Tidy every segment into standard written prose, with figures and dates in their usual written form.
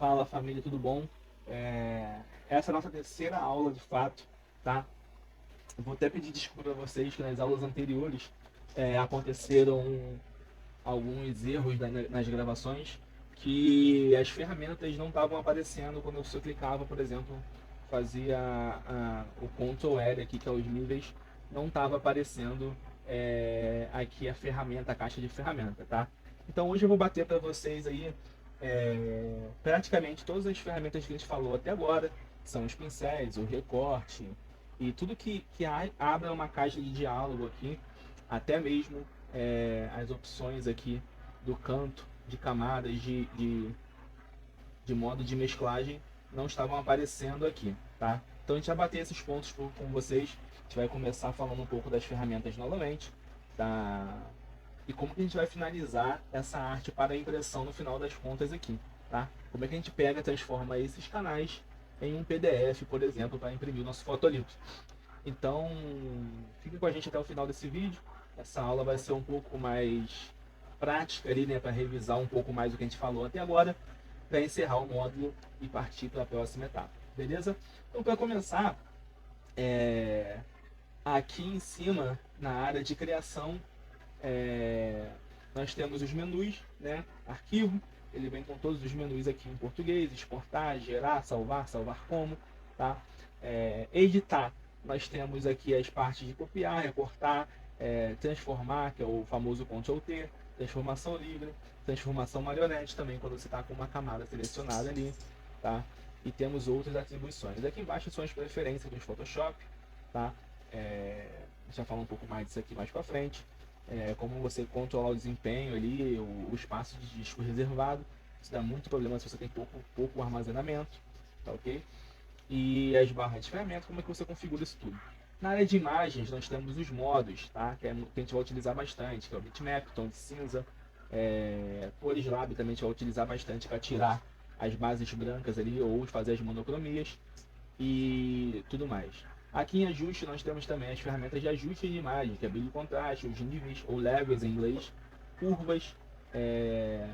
Fala família, tudo bom? Essa é a nossa terceira aula de fato, tá? Eu vou até pedir desculpa a vocês que nas aulas anteriores aconteceram alguns erros nas gravações, que as ferramentas não estavam aparecendo quando eu só clicava, por exemplo, fazia o Ctrl L aqui, que é os níveis, não estava aparecendo aqui a ferramenta, a caixa de ferramenta, tá? Então hoje eu vou bater para vocês aí praticamente todas as ferramentas que a gente falou até agora, são os pincéis, o recorte e tudo que abra uma caixa de diálogo aqui, até mesmo as opções aqui do canto, de camadas, de modo de mesclagem não estavam aparecendo aqui, tá? Então a gente vai bater esses pontos com vocês. A gente vai começar falando um pouco das ferramentas novamente, tá? E como que a gente vai finalizar essa arte para a impressão no final das contas aqui, tá? Como é que a gente pega e transforma esses canais em um PDF, por exemplo, para imprimir o nosso fotolito. Então, fique com a gente até o final desse vídeo. Essa aula vai ser um pouco mais prática ali, né, para revisar um pouco mais o que a gente falou até agora, para encerrar o módulo e partir para a próxima etapa, beleza? Então, para começar, aqui em cima, na área de criação, nós temos os menus, né? Arquivo, ele vem com todos os menus aqui em português: exportar, gerar, salvar, salvar como, tá? Editar, nós temos aqui as partes de copiar, recortar, transformar, que é o famoso Ctrl T, transformação livre, transformação marionete também, quando você está com uma camada selecionada ali, tá? E temos outras atribuições. Aqui embaixo são as preferências do Photoshop, tá? A gente vai falar um pouco mais disso aqui mais para frente. Como você controlar o desempenho ali, o espaço de disco reservado. Isso dá muito problema se você tem pouco armazenamento, tá ok? E as barras de ferramenta, como é que você configura isso tudo. Na área de imagens, nós temos os modos, tá? Que a gente vai utilizar bastante, que é o bitmap, tom de cinza, cores lab também a gente vai utilizar bastante para tirar as bases brancas ali ou fazer as monocromias e tudo mais. Aqui em ajuste nós temos também as ferramentas de ajuste de imagem, que é brilho e contraste, os níveis ou levels em inglês, curvas,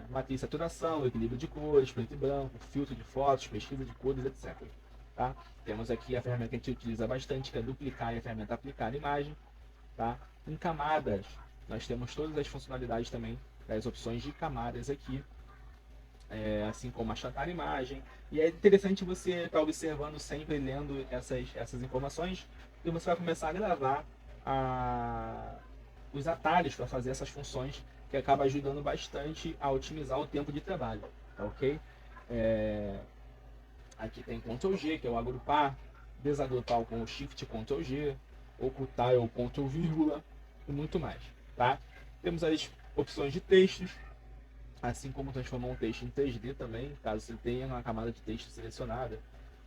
matriz de saturação, equilíbrio de cores, preto e branco, filtro de fotos, pesquisa de cores, etc. Tá? Temos aqui a ferramenta que a gente utiliza bastante, que é duplicar, e a ferramenta aplicar a imagem. Tá? Em camadas, nós temos todas as funcionalidades também das opções de camadas aqui, assim como achatar a imagem. E é interessante você estar observando sempre, lendo essas informações, e você vai começar a gravar os atalhos para fazer essas funções, que acaba ajudando bastante a otimizar o tempo de trabalho, tá ok? Aqui tem Ctrl G, que é o agrupar, desagrupar com o Shift Ctrl G, ocultar é o Ctrl vírgula e muito mais, tá? Temos as opções de textos, assim como transformar um texto em 3D também, caso você tenha uma camada de texto selecionada,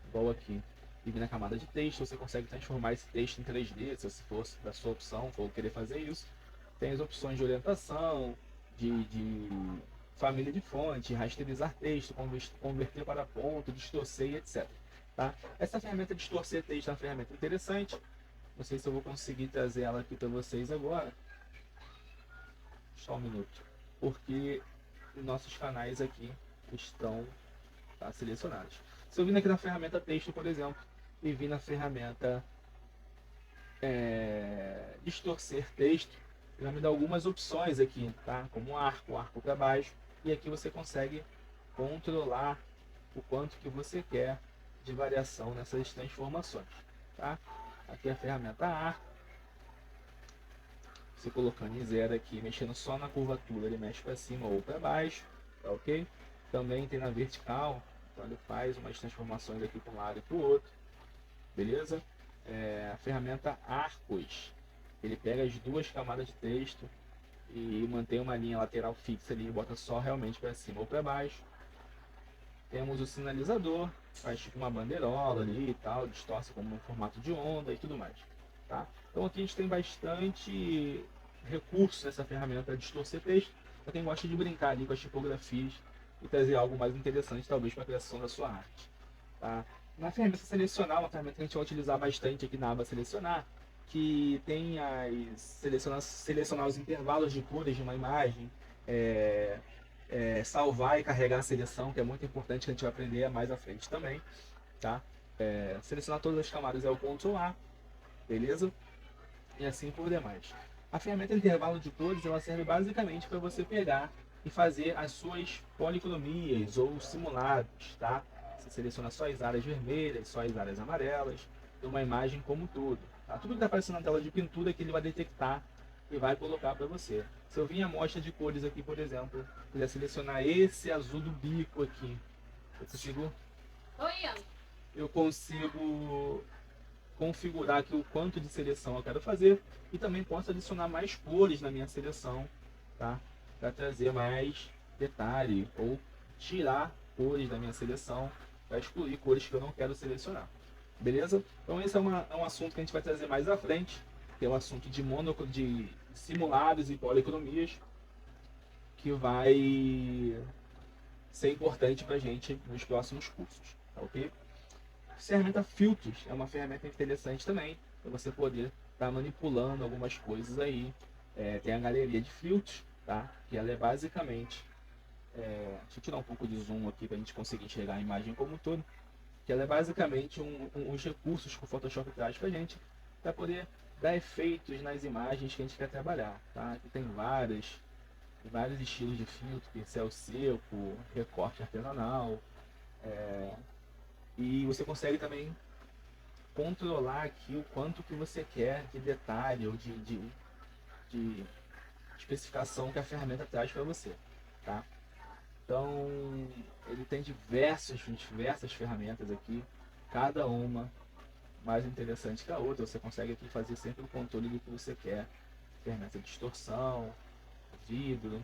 igual aqui. E na camada de texto você consegue transformar esse texto em 3D, se você for da sua opção, for querer fazer isso. Tem as opções de orientação, de família de fonte, rasterizar texto, converter para ponto, distorcer e etc. Tá? Essa ferramenta distorcer texto é uma ferramenta interessante. Não sei se eu vou conseguir trazer ela aqui para vocês agora. Só um minuto. Porque nossos canais aqui estão selecionados. Se eu vir aqui na ferramenta texto, por exemplo, e vir na ferramenta distorcer texto, ele vai me dar algumas opções aqui, tá? Como arco para baixo, e aqui você consegue controlar o quanto que você quer de variação nessas transformações, tá? Aqui a ferramenta arco, você colocando em zero aqui, mexendo só na curvatura, ele mexe para cima ou para baixo, tá ok? Também tem na vertical, então ele faz umas transformações aqui para um lado e para o outro, beleza? A ferramenta Arcos, ele pega as duas camadas de texto e mantém uma linha lateral fixa ali e bota só realmente para cima ou para baixo. Temos o sinalizador, faz tipo uma bandeirola ali e tal, distorce como um formato de onda e tudo mais, tá? Então aqui a gente tem bastante recurso nessa ferramenta de distorcer texto, para quem gosta de brincar ali com as tipografias e trazer algo mais interessante talvez para a criação da sua arte, tá? Na ferramenta selecionar, uma ferramenta que a gente vai utilizar bastante aqui na aba selecionar, que tem selecionar os intervalos de cores de uma imagem, salvar e carregar a seleção, que é muito importante, que a gente vai aprender mais à frente também, tá? Selecionar todas as camadas é o Ctrl A, beleza? E assim por demais. A ferramenta intervalo de cores, ela serve basicamente para você pegar e fazer as suas policromias ou simulados, tá? Você seleciona só as áreas vermelhas, só as áreas amarelas, de uma imagem como um todo. Tá? Tudo que está aparecendo na tela de pintura que ele vai detectar e vai colocar para você. Se eu vir a amostra de cores aqui, por exemplo, quiser selecionar esse azul do bico aqui, eu consigo configurar aqui o quanto de seleção eu quero fazer e também posso adicionar mais cores na minha seleção, tá? Para trazer mais detalhe ou tirar cores da minha seleção para excluir cores que eu não quero selecionar. Beleza? Então esse é um assunto que a gente vai trazer mais à frente, que é o assunto de simulados e policromias, que vai ser importante para a gente nos próximos cursos, tá ok? Ferramenta Filtros é uma ferramenta interessante também, para você poder estar manipulando algumas coisas aí. Tem a galeria de filtros, tá? Que ela é basicamente... deixa eu tirar um pouco de zoom aqui para a gente conseguir enxergar a imagem como um todo. Que ela é basicamente uns recursos que o Photoshop traz para a gente, para poder dar efeitos nas imagens que a gente quer trabalhar, tá? Aqui tem vários estilos de filtro, pincel seco, recorte artesanal, e você consegue também controlar aqui o quanto que você quer de detalhe ou de especificação que a ferramenta traz para você, tá? Então, ele tem diversas ferramentas aqui, cada uma mais interessante que a outra. Você consegue aqui fazer sempre o controle do que você quer. Ferramenta de distorção, vidro,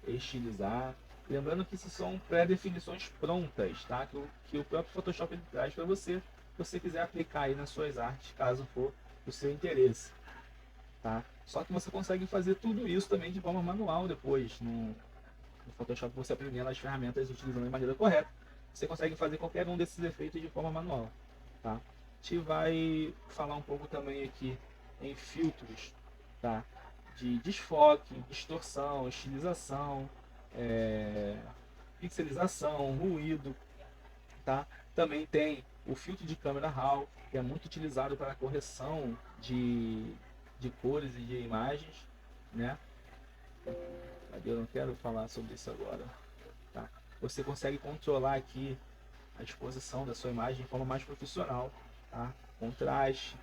estilizar. Lembrando que isso são pré-definições prontas, tá? Que o próprio Photoshop traz para você, se você quiser aplicar aí nas suas artes, caso for do seu interesse, tá? Só que você consegue fazer tudo isso também de forma manual depois, no Photoshop, você aprendendo as ferramentas utilizando de maneira correta, você consegue fazer qualquer um desses efeitos de forma manual, tá? A gente vai falar um pouco também aqui em filtros, tá? De desfoque, distorção, estilização, pixelização, ruído, tá? Também tem o filtro de câmera RAW, que é muito utilizado para a correção de cores e de imagens, né? Eu não quero falar sobre isso agora, tá? Você consegue controlar aqui a exposição da sua imagem de forma mais profissional, tá? Contraste,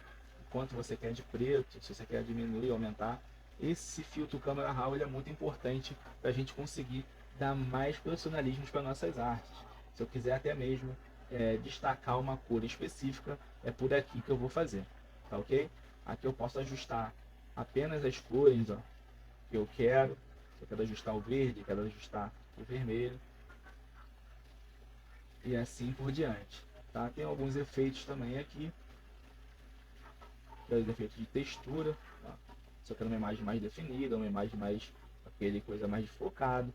quanto você quer de preto, se você quer diminuir ou aumentar. Esse filtro câmera RAW ele é muito importante para a gente conseguir dar mais profissionalismo para nossas artes. Se eu quiser até mesmo destacar uma cor específica, é por aqui que eu vou fazer, tá ok? Aqui eu posso ajustar apenas as cores, ó, que eu quero. Eu quero ajustar o verde, quero ajustar o vermelho e assim por diante, tá? Tem alguns efeitos também aqui, os efeitos de textura, tá? Se eu quero uma imagem mais definida, uma imagem mais aquele coisa mais focado,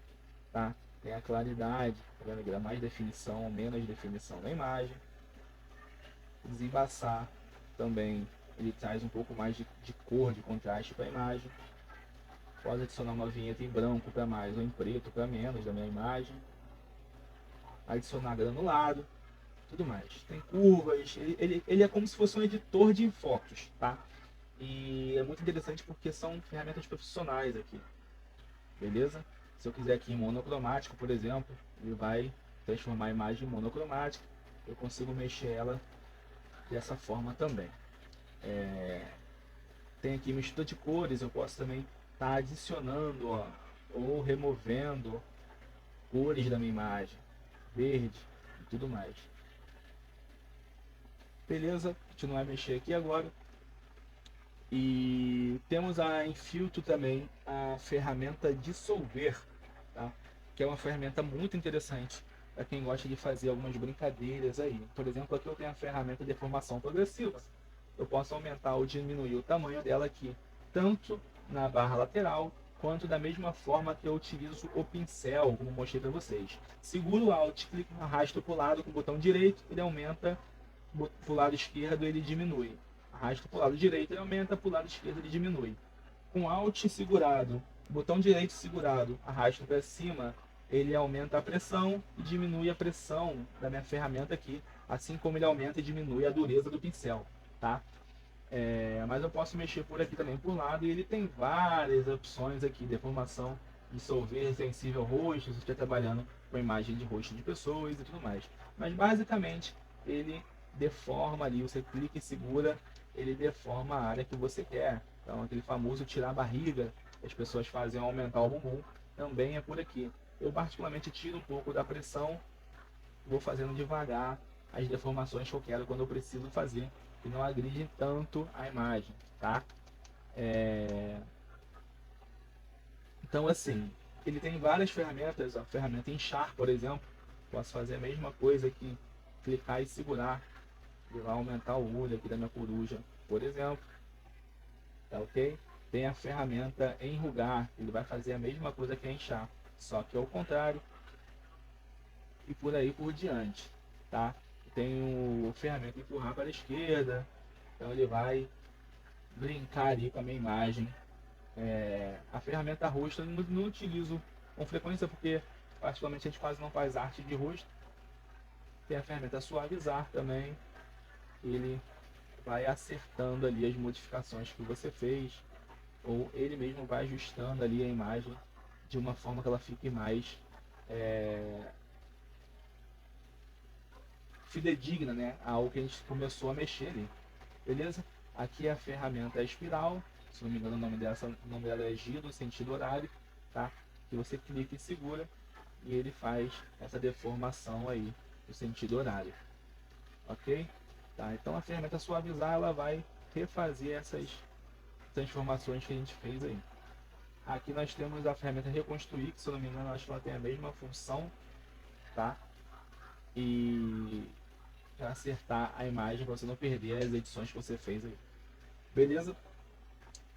tá? Tem a claridade, tá vendo? Mais definição, menos definição na imagem. Desembaçar também, ele traz um pouco mais de cor, de contraste para a imagem. Pode adicionar uma vinheta em branco para mais ou em preto para menos da minha imagem. Adicionar granulado, tudo mais. Tem curvas, ele é como se fosse um editor de fotos, tá? E é muito interessante porque são ferramentas profissionais aqui, beleza? Se eu quiser aqui em monocromático, por exemplo, ele vai transformar a imagem em monocromática. Eu consigo mexer ela dessa forma também. Tem aqui mistura de cores, eu posso também estar adicionando, ó, ou removendo cores da minha imagem, verde e tudo mais. Beleza, continuar a mexer aqui agora. E temos em filtro também a ferramenta dissolver, tá? Que é uma ferramenta muito interessante para quem gosta de fazer algumas brincadeiras aí. Por exemplo, aqui eu tenho a ferramenta de deformação progressiva. Eu posso aumentar ou diminuir o tamanho dela aqui, tanto na barra lateral, quanto da mesma forma que eu utilizo o pincel, como mostrei para vocês. Seguro o Alt, clico, arrasto para o lado com o botão direito, ele aumenta, para o lado esquerdo ele diminui. Arrasto para o lado direito, ele aumenta, para o lado esquerdo ele diminui. Com Alt segurado, botão direito segurado, arrasto para cima, ele aumenta a pressão e diminui a pressão da minha ferramenta aqui, assim como ele aumenta e diminui a dureza do pincel, tá? Mas eu posso mexer por aqui também por lado, e ele tem várias opções aqui, deformação, dissolver sensível ao rosto, se você estiver trabalhando com imagem de rosto de pessoas e tudo mais. Mas basicamente ele deforma ali, você clica e segura, ele deforma a área que você quer. Então aquele famoso tirar a barriga, que as pessoas fazem ao aumentar o bumbum, também é por aqui. Eu particularmente tiro um pouco da pressão, vou fazendo devagar as deformações que eu quero quando eu preciso fazer, e não agride tanto a imagem, tá? Então assim, ele tem várias ferramentas, a ferramenta inchar, por exemplo, posso fazer a mesma coisa aqui, clicar e segurar, ele vai aumentar o olho aqui da minha coruja, por exemplo, tá ok? Tem a ferramenta enrugar, ele vai fazer a mesma coisa que a inchar, só que ao contrário, e por aí por diante, tá? Tem o ferramenta empurrar para a esquerda, então ele vai brincar ali com a minha imagem. A ferramenta rosto eu não utilizo com frequência porque particularmente a gente quase não faz arte de rosto. Tem a ferramenta suavizar também, ele vai acertando ali as modificações que você fez, ou ele mesmo vai ajustando ali a imagem de uma forma que ela fique mais fidedigna, né, ao que a gente começou a mexer ali, beleza? Aqui a ferramenta é espiral, se não me engano o nome dela é giro no sentido horário, tá? Que você clica e segura e ele faz essa deformação aí no sentido horário, ok? Tá, então a ferramenta suavizar ela vai refazer essas transformações que a gente fez aí. Aqui nós temos a ferramenta reconstruir, que se eu não me engano acho que ela tem a mesma função, tá? E para acertar a imagem para você não perder as edições que você fez aí, beleza?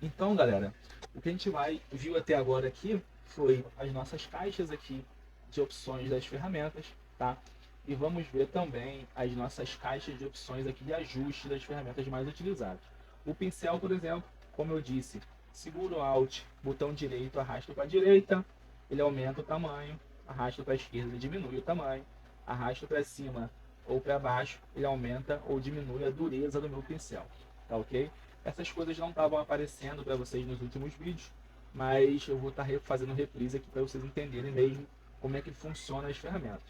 Então galera, o que a gente viu até agora aqui foi as nossas caixas aqui de opções das ferramentas, tá? E vamos ver também as nossas caixas de opções aqui de ajuste das ferramentas mais utilizadas. O pincel, por exemplo, como eu disse, seguro Alt, botão direito, arrasto para a direita, ele aumenta o tamanho, arrasto para a esquerda, ele diminui o tamanho, arrasto para cima ou para baixo, ele aumenta ou diminui a dureza do meu pincel, tá ok? Essas coisas não estavam aparecendo para vocês nos últimos vídeos, mas eu vou estar fazendo reprise aqui para vocês entenderem mesmo como é que funciona as ferramentas.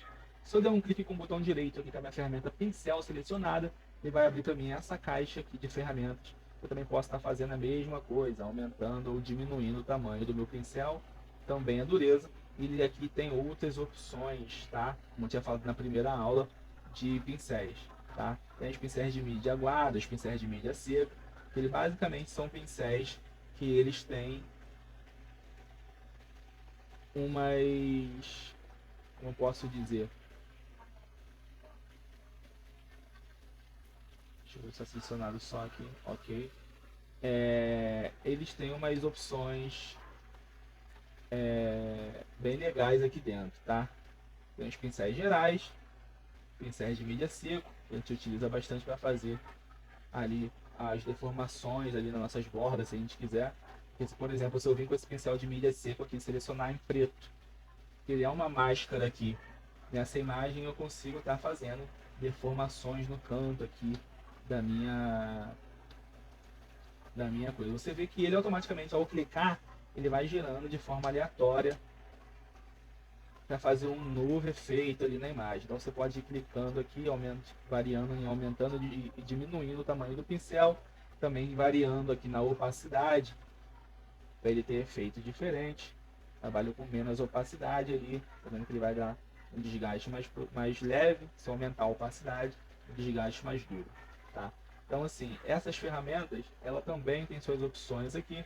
Se eu der um clique com o botão direito aqui com a minha ferramenta pincel selecionada, ele vai abrir para mim essa caixa aqui de ferramentas. Eu também posso estar fazendo a mesma coisa, aumentando ou diminuindo o tamanho do meu pincel, também a dureza. E ele aqui tem outras opções, tá? Como eu tinha falado na primeira aula, de pincéis, tá? Tem os pincéis de mídia aguada, os pincéis de mídia seca. Ele basicamente são pincéis que eles têm umas, como eu posso dizer, deixa eu ver se está selecionado só aqui, ok. Eles têm umas opções bem legais aqui dentro, tá? Tem os pincéis gerais, pincéis de mídia seco, que a gente utiliza bastante para fazer ali as deformações ali nas nossas bordas, se a gente quiser. Porque, por exemplo, se eu vim com esse pincel de mídia seco aqui, selecionar em preto, criar uma máscara aqui, nessa imagem eu consigo estar fazendo deformações no canto aqui da minha coisa. Você vê que ele automaticamente, ao clicar, ele vai gerando de forma aleatória para fazer um novo efeito ali na imagem. Então você pode ir clicando aqui, variando, aumentando e diminuindo o tamanho do pincel, também variando aqui na opacidade, para ele ter efeito diferente. Trabalho com menos opacidade ali, tá vendo que ele vai dar um desgaste mais leve, se aumentar a opacidade, um desgaste mais duro, tá? Então assim, essas ferramentas, ela também tem suas opções aqui,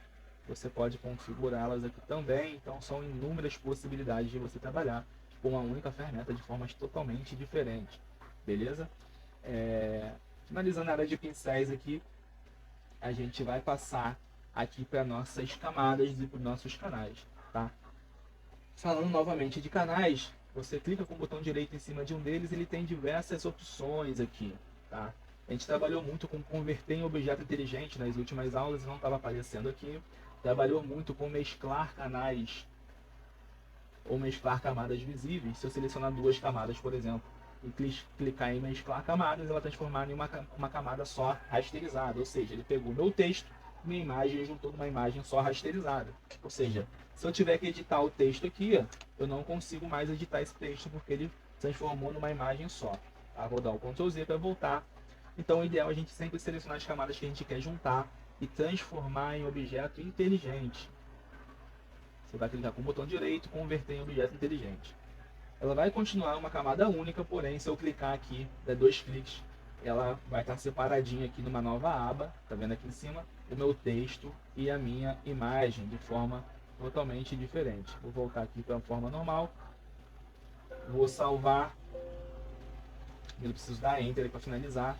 você pode configurá-las aqui também, então são inúmeras possibilidades de você trabalhar com uma única ferramenta de formas totalmente diferentes, beleza? Finalizando a área de pincéis aqui, a gente vai passar aqui para nossas camadas e para os nossos canais, tá? Falando novamente de canais, você clica com o botão direito em cima de um deles, ele tem diversas opções aqui, tá? A gente trabalhou muito com converter em objeto inteligente nas últimas aulas, não estava aparecendo aqui. Trabalhou muito com mesclar canais ou mesclar camadas visíveis, se eu selecionar duas camadas, por exemplo, e clicar em mesclar camadas, ela vai transformar em uma camada só rasterizada, ou seja, ele pegou meu texto, minha imagem e juntou numa imagem só rasterizada. Ou seja, se eu tiver que editar o texto aqui, eu não consigo mais editar esse texto porque ele transformou numa imagem só. Tá? Vou dar o Ctrl Z para voltar. Então o ideal é a gente sempre selecionar as camadas que a gente quer juntar e transformar em objeto inteligente. Você vai clicar com o botão direito, converter em objeto inteligente. Ela vai continuar uma camada única, porém, se eu clicar aqui, der 2 cliques, ela vai estar separadinha aqui numa nova aba, tá vendo aqui em cima, o meu texto e a minha imagem, de forma totalmente diferente. Vou voltar aqui para a forma normal, vou salvar, eu preciso dar Enter para finalizar,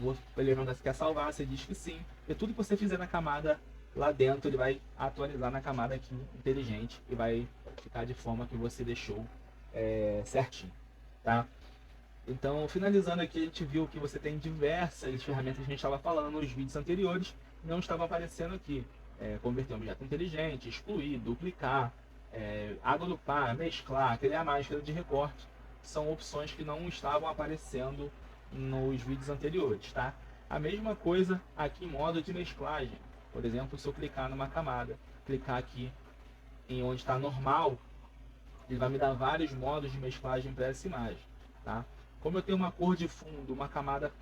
ele vai perguntar se quer salvar, você diz que sim, e tudo que você fizer na camada lá dentro, ele vai atualizar na camada aqui inteligente e vai ficar de forma que você deixou certinho, tá? Então, finalizando aqui, a gente viu que você tem diversas ferramentas que a gente estava falando nos vídeos anteriores, não estavam aparecendo aqui. Converter um objeto inteligente, excluir, duplicar, agrupar, mesclar, criar máscara de recorte. São opções que não estavam aparecendo nos vídeos anteriores, tá? A mesma coisa aqui em modo de mesclagem. Por exemplo, se eu clicar numa camada, clicar aqui em onde está normal, ele vai me dar vários modos de mesclagem para essa imagem, tá? Como eu tenho uma cor de fundo, uma camada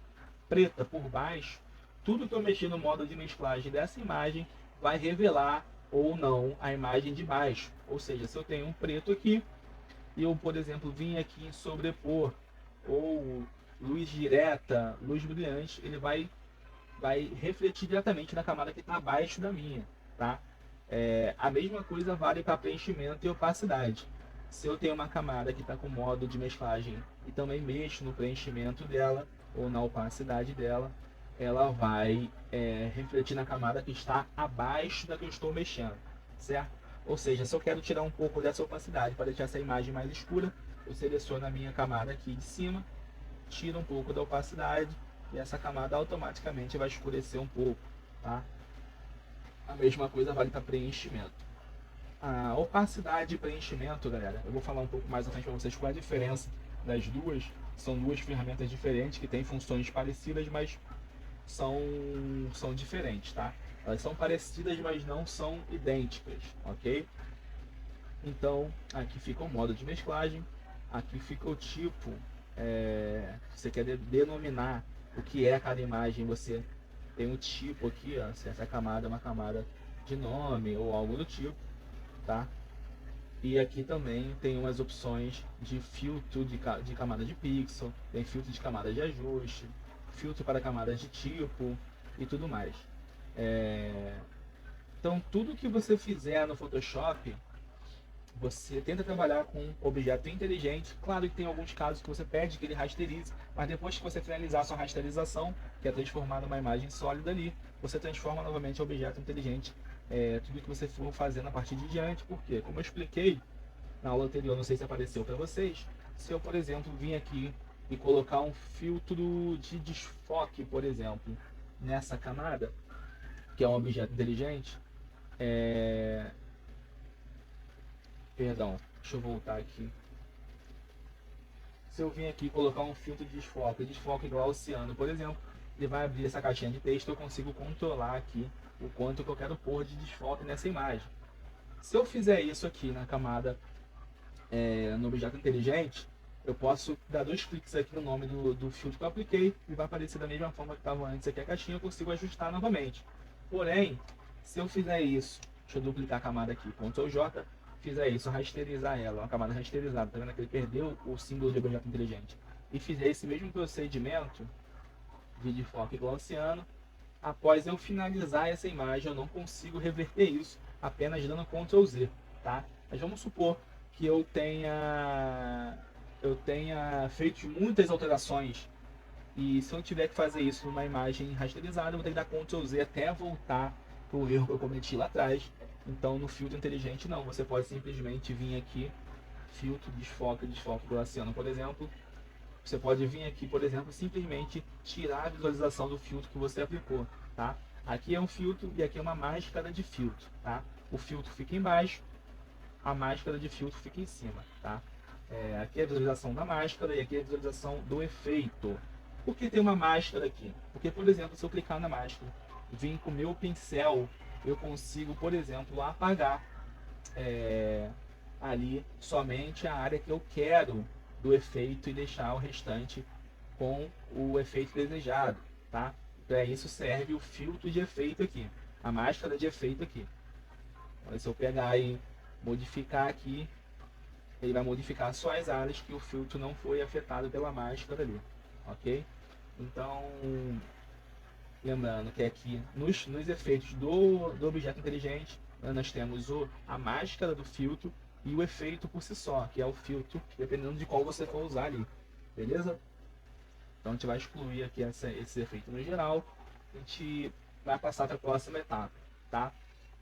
preta por baixo, tudo que eu mexer no modo de mesclagem dessa imagem vai revelar ou não a imagem de baixo. Ou seja, se eu tenho um preto aqui, e eu, por exemplo, vim aqui em sobrepor, ou luz direta, luz brilhante, ele vai refletir diretamente na camada que está abaixo da minha, tá? A mesma coisa vale para preenchimento e opacidade. Se eu tenho uma camada que está com modo de mesclagem e também mexo no preenchimento dela ou na opacidade dela, ela vai refletir na camada que está abaixo da que eu estou mexendo, certo? Ou seja, se eu quero tirar um pouco dessa opacidade para deixar essa imagem mais escura, eu seleciono a minha camada aqui de cima, tiro um pouco da opacidade e essa camada automaticamente vai escurecer um pouco, tá? A mesma coisa vale para preenchimento. A opacidade e preenchimento, galera, eu vou falar um pouco mais à frente para vocês qual é a diferença das duas. São duas ferramentas diferentes que têm funções parecidas, mas são diferentes, tá? Elas são parecidas, mas não são idênticas, ok? Então, aqui fica o modo de mesclagem, aqui fica o tipo, você quer denominar o que é cada imagem, você tem um tipo aqui, ó, se essa camada é uma camada de nome ou algo do tipo, tá? E aqui também tem umas opções de filtro de camada de pixel, tem filtro de camada de ajuste, filtro para camadas de tipo e tudo mais. Então tudo que você fizer no Photoshop, você tenta trabalhar com objeto inteligente. Claro que tem alguns casos que você pede que ele rasterize, mas depois que você finalizar a sua rasterização, que é transformar numa imagem sólida ali, você transforma novamente o objeto inteligente. Tudo que você for fazendo a partir de diante, porque, como eu expliquei na aula anterior, não sei se apareceu para vocês, se eu, por exemplo, vim aqui e colocar um filtro de desfoque, por exemplo, nessa camada, que é um objeto inteligente, perdão, deixa eu voltar aqui. Se eu vim aqui e colocar um filtro de desfoque igual ao oceano, por exemplo, ele vai abrir essa caixinha de texto, eu consigo controlar aqui o quanto que eu quero pôr de desfoque nessa imagem. Se eu fizer isso aqui na camada, no objeto inteligente, eu posso dar 2 cliques aqui no nome do filtro que eu apliquei e vai aparecer da mesma forma que estava antes aqui a caixinha, eu consigo ajustar novamente. Porém, se eu fizer isso, deixa eu duplicar a camada aqui, Ctrl J, fizer isso, rasterizar ela, uma camada rasterizada, tá vendo que ele perdeu o símbolo de objeto inteligente, e fizer esse mesmo procedimento de desfoque gaussiano, após eu finalizar essa imagem, eu não consigo reverter isso apenas dando Ctrl Z, tá? Mas vamos supor que eu tenha feito muitas alterações e se eu tiver que fazer isso numa imagem rasterizada, eu vou ter que dar Ctrl Z até voltar para o erro que eu cometi lá atrás. Então no filtro inteligente não, você pode simplesmente vir aqui, filtro, desfoque gaussiano, por exemplo. Você pode vir aqui, por exemplo, simplesmente tirar a visualização do filtro que você aplicou, tá? Aqui é um filtro e aqui é uma máscara de filtro, tá? O filtro fica embaixo a máscara de filtro fica em cima, tá? Aqui é a visualização da máscara e aqui é a visualização do efeito. Por que tem uma máscara aqui? Porque, por exemplo, se eu clicar na máscara, vim com o meu pincel, eu consigo, por exemplo, apagar ali somente a área que eu quero do efeito e deixar o restante com o efeito desejado, tá? Para isso serve o filtro de efeito aqui, a máscara de efeito aqui. Então, se eu pegar e modificar aqui, ele vai modificar só as áreas que o filtro não foi afetado pela máscara ali, ok? Então, lembrando que aqui nos efeitos do objeto inteligente, nós temos a máscara do filtro e o efeito por si só, que é o filtro, dependendo de qual você for usar ali, beleza? Então a gente vai excluir aqui esse efeito no geral, a gente vai passar para a próxima etapa, tá?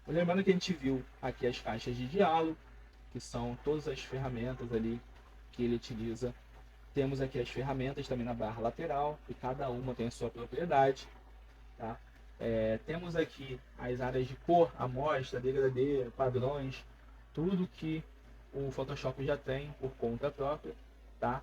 Lembrando que a gente viu aqui as caixas de diálogo, que são todas as ferramentas ali que ele utiliza. Temos aqui as ferramentas também na barra lateral, e cada uma tem a sua propriedade, tá? Temos aqui as áreas de cor, amostra, degradê, padrões, tudo que o Photoshop já tem por conta própria, tá?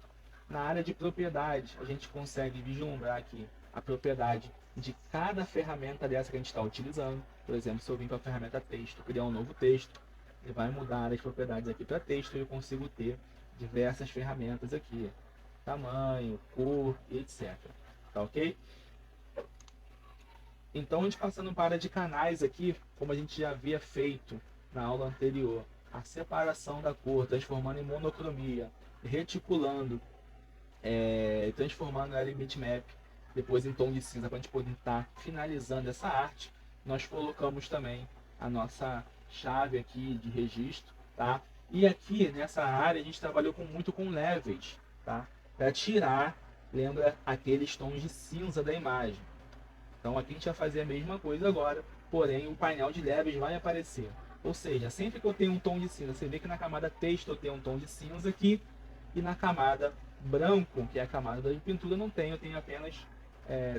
Na área de propriedade, a gente consegue vislumbrar aqui a propriedade de cada ferramenta dessa que a gente está utilizando. Por exemplo, se eu vim para a ferramenta texto, criar um novo texto, ele vai mudar as propriedades aqui para texto e eu consigo ter diversas ferramentas aqui, tamanho, cor, etc. Tá ok? Então, a gente passando para a área de canais aqui, como a gente já havia feito na aula anterior, a separação da cor, transformando em monocromia, reticulando, transformando ela em bitmap, depois em tom de cinza, para a gente poder estar finalizando essa arte. Nós colocamos também a nossa chave aqui de registro, tá? E aqui nessa área a gente trabalhou muito com levels, tá? Para tirar, lembra, aqueles tons de cinza da imagem. Então aqui a gente vai fazer a mesma coisa agora, porém o painel de levels vai aparecer. Ou seja, sempre que eu tenho um tom de cinza, você vê que na camada texto eu tenho um tom de cinza aqui, e na camada branco, que é a camada de pintura, não tenho, eu tenho apenas...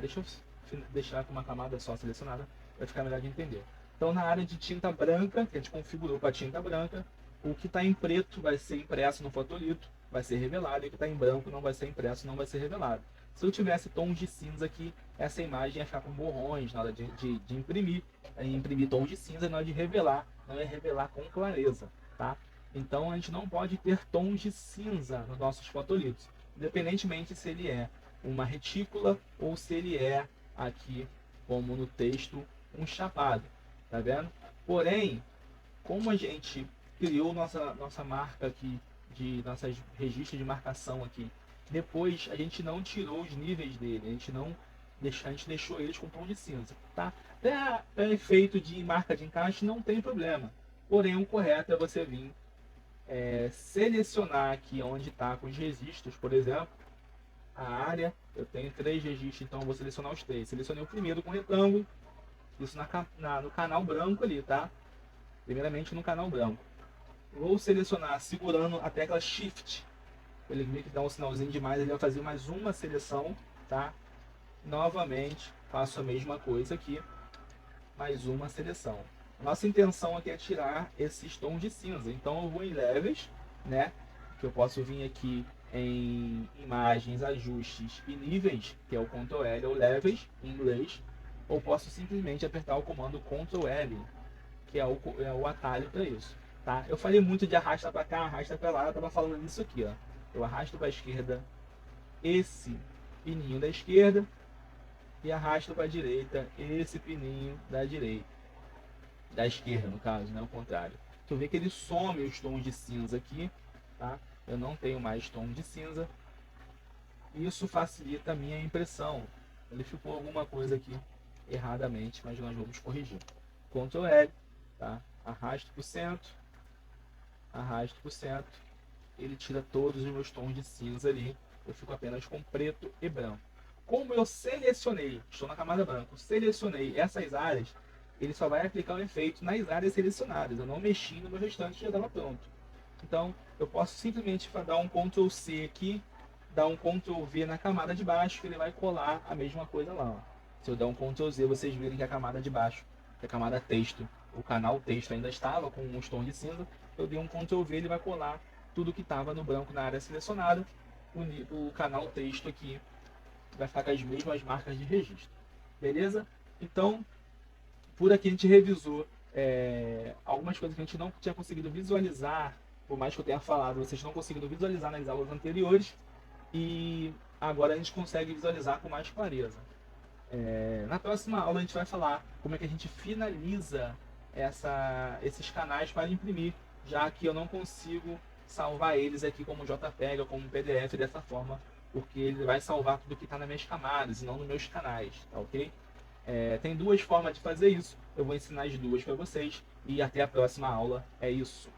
deixa eu deixar com uma camada só selecionada, para ficar melhor de entender. Então na área de tinta branca, que a gente configurou para tinta branca, o que está em preto vai ser impresso no fotolito, vai ser revelado, e o que está em branco não vai ser impresso, não vai ser revelado. Se eu tivesse tons de cinza aqui, essa imagem ia ficar com borrões na hora de imprimir, imprimir tons de cinza, na hora de revelar, não ia revelar com clareza, tá? Então a gente não pode ter tons de cinza nos nossos fotolitos, independentemente se ele é uma retícula ou se ele é aqui, como no texto, um chapado, tá vendo? Porém, como a gente criou nossa marca aqui, nossos registros de marcação aqui, depois a gente não tirou os níveis dele, a gente deixou eles com tom de cinza, tá? Até efeito de marca de encaixe não tem problema, porém o correto é você vir selecionar aqui onde está com os registros, por exemplo, a área, eu tenho 3 registros, então eu vou selecionar os 3. Selecionei o primeiro com retângulo, isso no canal branco ali, tá? Primeiramente no canal branco. Vou selecionar segurando a tecla Shift. Ele meio que dá um sinalzinho demais, ele vai fazer mais uma seleção, tá? Novamente, faço a mesma coisa aqui, mais uma seleção. Nossa intenção aqui é tirar esses tons de cinza, então eu vou em Levels, né? Que eu posso vir aqui em imagens, ajustes e níveis, que é o Ctrl L ou Levels em inglês, ou posso simplesmente apertar o comando Ctrl L, que é o atalho para isso, tá? Eu falei muito de arrasta para cá, arrasta para lá, eu estava falando disso aqui, ó. Eu arrasto para a esquerda esse pininho da esquerda e arrasto para a direita esse pininho da direita, da esquerda no caso, né? Ao contrário. Tu vê que ele some os tons de cinza aqui, tá? Eu não tenho mais tom de cinza. Isso facilita a minha impressão. Ele ficou alguma coisa aqui erradamente, mas nós vamos corrigir. Ctrl L, tá? Arrasto para o centro, arrasto para o centro. Ele tira todos os meus tons de cinza ali. Eu fico apenas com preto e branco. Como eu selecionei, estou na camada branca, selecionei essas áreas, ele só vai aplicar o efeito nas áreas selecionadas. Eu não mexi no meu restante, já estava pronto. Então, eu posso simplesmente dar um Ctrl C aqui, dar um Ctrl V na camada de baixo, que ele vai colar a mesma coisa lá. Ó. Se eu der um Ctrl Z, vocês verem que a camada de baixo, que a camada texto, o canal texto ainda estava com uns tons de cinza, eu dei um Ctrl V, ele vai colar tudo que estava no branco na área selecionada. O canal texto aqui vai ficar com as mesmas marcas de registro. Beleza? Então, por aqui a gente revisou algumas coisas que a gente não tinha conseguido visualizar, por mais que eu tenha falado, vocês não conseguiram visualizar nas aulas anteriores, e agora a gente consegue visualizar com mais clareza. Na próxima aula a gente vai falar como é que a gente finaliza esses canais para imprimir, já que eu não consigo salvar eles aqui como JPEG ou como PDF dessa forma, porque ele vai salvar tudo que está nas minhas camadas e não nos meus canais, tá ok? Tem duas formas de fazer isso, eu vou ensinar as duas para vocês e até a próxima aula. É isso.